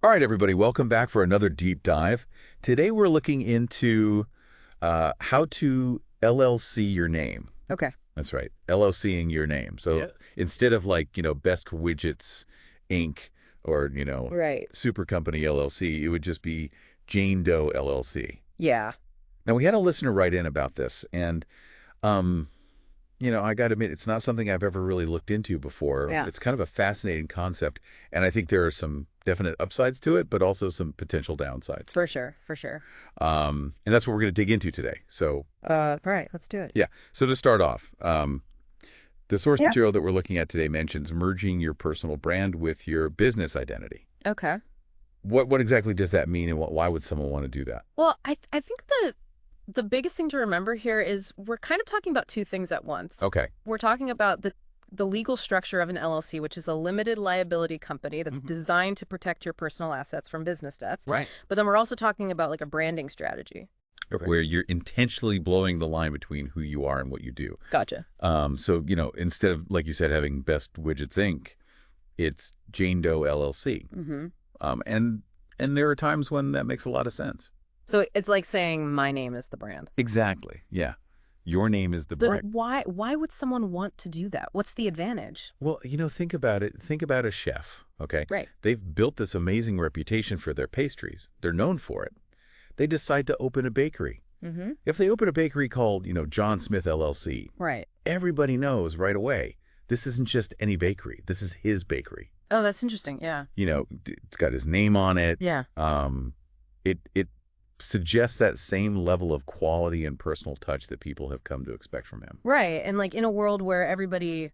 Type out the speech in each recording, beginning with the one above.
All right, everybody, welcome back for another deep dive. Today we're looking into how to LLC your name. Okay. That's right, LLCing your name. So Yeah. instead of like, Best Widgets Inc. or, Right. Super Company LLC, it would just be Jane Doe LLC. Yeah. Now, we had a listener write in about this, and I got to admit, it's not something I've ever really looked into before. Yeah. It's kind of a fascinating concept, and I think there are some definite upsides to it, but also some potential downsides. For sure. For sure. And that's what we're going to dig into today. So, All right. Let's do it. yeah. So to start off, the source Yeah. material that we're looking at today mentions merging your personal brand with your business identity. Okay. What exactly does that mean, and why would someone want to do that? Well, I think the biggest thing to remember here is we're kind of talking about two things at once. Okay. We're talking about the legal structure of an LLC, which is a limited liability company that's designed to protect your personal assets from business debts. Right. But then we're also talking about like a branding strategy. Where you're intentionally blowing the line between who you are and what you do. Gotcha. So, instead of, like you said, having Best Widgets Inc., it's Jane Doe LLC. Mm-hmm. And there are times when that makes a lot of sense. So it's like saying my name is the brand. Exactly. Yeah. Your name is the But brand. why would someone want to do that? What's the advantage? Well, think about it. Think about a chef, okay? Right. They've built this amazing reputation for their pastries. They're known for it. They decide to open a bakery. Mm-hmm. If they open a bakery called, John Smith LLC, Right. everybody knows right away, this isn't just any bakery. This is his bakery. Oh, that's interesting. Yeah. It's got his name on it. Yeah. It suggests that same level of quality and personal touch that people have come to expect from him. Right. And like in a world where everybody,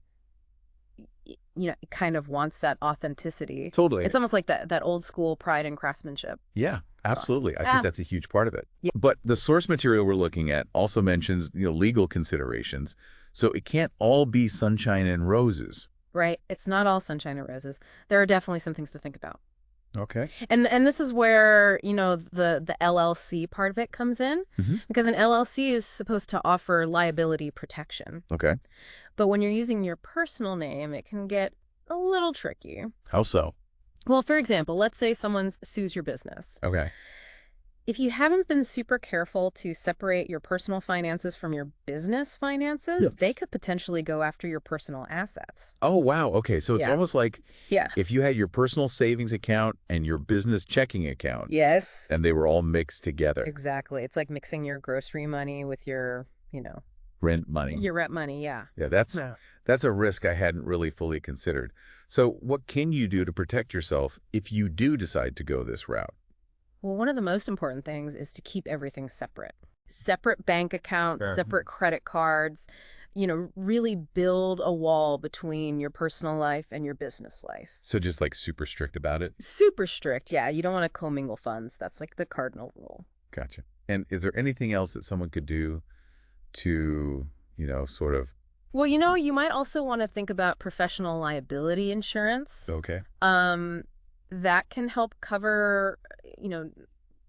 kind of wants that authenticity. Totally. It's almost like that old school pride and craftsmanship. Yeah, absolutely. I Yeah. think that's a huge part of it. Yeah. But the source material we're looking at also mentions, legal considerations. So it can't all be sunshine and roses. Right. It's not all sunshine and roses. There are definitely some things to think about. Okay. And this is where, the LLC part of it comes in, Mhm. because an LLC is supposed to offer liability protection. Okay. But when you're using your personal name, it can get a little tricky. How so? Well, for example, let's say someone sues your business. Okay. If you haven't been super careful to separate your personal finances from your business finances, Yes. they could potentially go after your personal assets. Oh, wow. Okay. So it's Yeah. almost like Yeah. if you had your personal savings account and your business checking account, Yes. and they were all mixed together. Exactly. It's like mixing your grocery money with your, Rent money. your rent money. Yeah. Yeah, that's a risk I hadn't really fully considered. So what can you do to protect yourself if you do decide to go this route? Well, one of the most important things is to keep everything separate. Separate bank accounts, Sure. separate credit cards, really build a wall between your personal life and your business life. So just like super strict about it? Super strict. Yeah. You don't want to commingle funds. That's like the cardinal rule. Gotcha. And is there anything else that someone could do to, sort of, Well, you might also want to think about professional liability insurance. okay. That can help cover,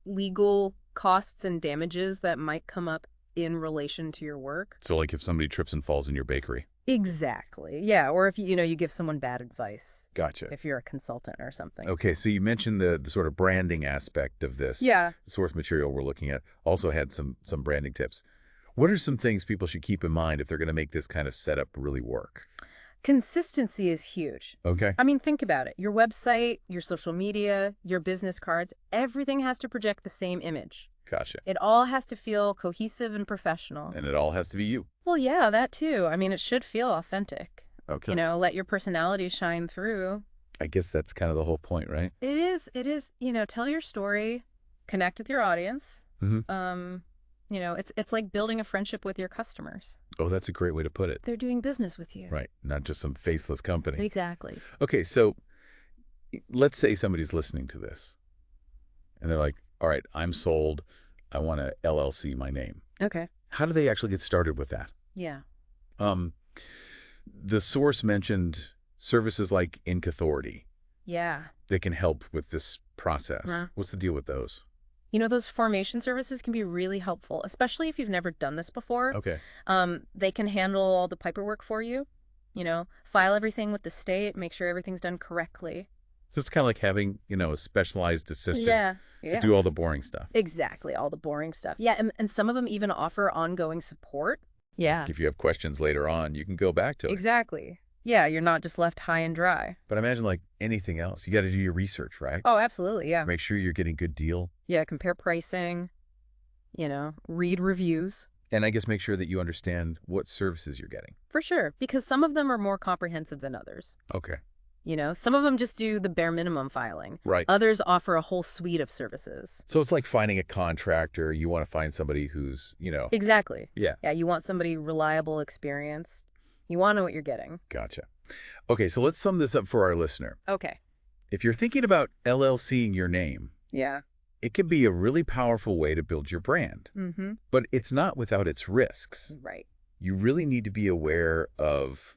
legal costs and damages that might come up in relation to your work. So like if somebody trips and falls in your bakery. Exactly. Yeah. Or if, you give someone bad advice, Gotcha. if you're a consultant or something. Okay, so you mentioned the sort of branding aspect of this. Yeah. The source material we're looking at also had some branding tips. What are some things people should keep in mind if they're going to make this kind of setup really work? Consistency is huge. Okay. I mean, think about it. Your website, your social media, your business cards, everything has to project the same image. Gotcha. It all has to feel cohesive and professional. And it all has to be you. Well, yeah, that too. I mean, it should feel authentic. Okay. Let your personality shine through. I guess that's kind of the whole point, right? It is, tell your story, connect with your audience. Mm-hmm. It's like building a friendship with your customers. Oh, that's a great way to put it. They're doing business with you. Right. Not just some faceless company. Exactly. Okay, so let's say somebody's listening to this and they're like, all right, I'm sold. I want to LLC my name. Okay. How do they actually get started with that? Yeah. The source mentioned services like Inc. Authority Yeah. that can help with this process. Uh-huh. What's the deal with those? Those formation services can be really helpful, especially if you've never done this before. Okay. They can handle all the paperwork for you, file everything with the state, make sure everything's done correctly. So it's kind of like having, a specialized assistant Yeah. to Yeah. do all the boring stuff. Exactly. All the boring stuff. Yeah. And some of them even offer ongoing support. Yeah. If you have questions later on, you can go back to it. Exactly. Yeah. You're not just left high and dry. But imagine like anything else. You got to do your research, right? Oh, absolutely. Yeah. Make sure you're getting a good deal. Yeah. Compare pricing, read reviews. And I guess make sure that you understand what services you're getting. For sure. Because some of them are more comprehensive than others. Okay. Some of them just do the bare minimum filing. Right. Others offer a whole suite of services. So it's like finding a contractor. You want to find somebody who's, Exactly. Yeah. Yeah, you want somebody reliable, experienced. You want to know what you're getting. Gotcha. Okay, so let's sum this up for our listener. Okay. If you're thinking about LLCing your name, Yeah. it can be a really powerful way to build your brand. Mm-hmm. But it's not without its risks. Right. You really need to be aware of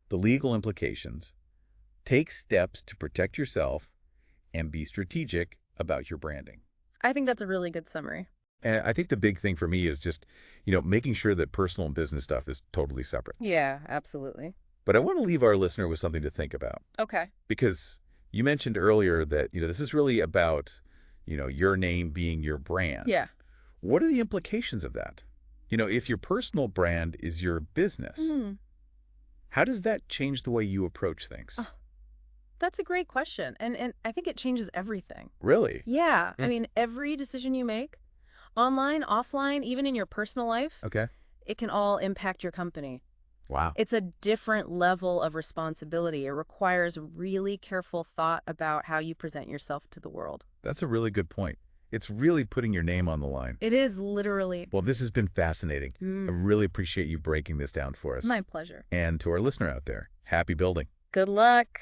the legal implications, take steps to protect yourself, and be strategic about your branding. I think that's a really good summary. And I think the big thing for me is just, making sure that personal and business stuff is totally separate. Yeah, absolutely. But I want to leave our listener with something to think about. Okay. Because you mentioned earlier that, this is really about, your name being your brand. Yeah. What are the implications of that? If your personal brand is your business, how does that change the way you approach things? That's a great question. And I think it changes everything. Really? Yeah. I mean, every decision you make, online, offline, even in your personal life, Okay. it can all impact your company. Wow. It's a different level of responsibility. It requires really careful thought about how you present yourself to the world. That's a really good point. It's really putting your name on the line. It is literally. Well, this has been fascinating. I really appreciate you breaking this down for us. My pleasure. And to our listener out there, happy building. Good luck.